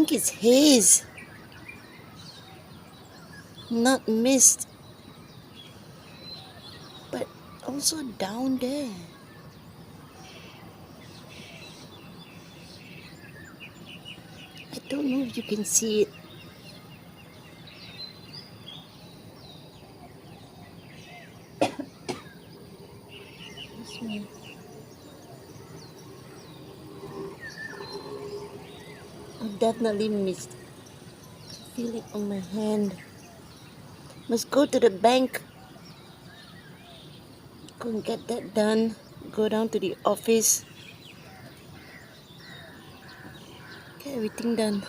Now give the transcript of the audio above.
think it's haze, not mist, but also down there. I don't know if you can see it. This one. I definitely missed. Feel it on my hand. Must go to the bank. Go and get that done. Go down to the office. Get everything done.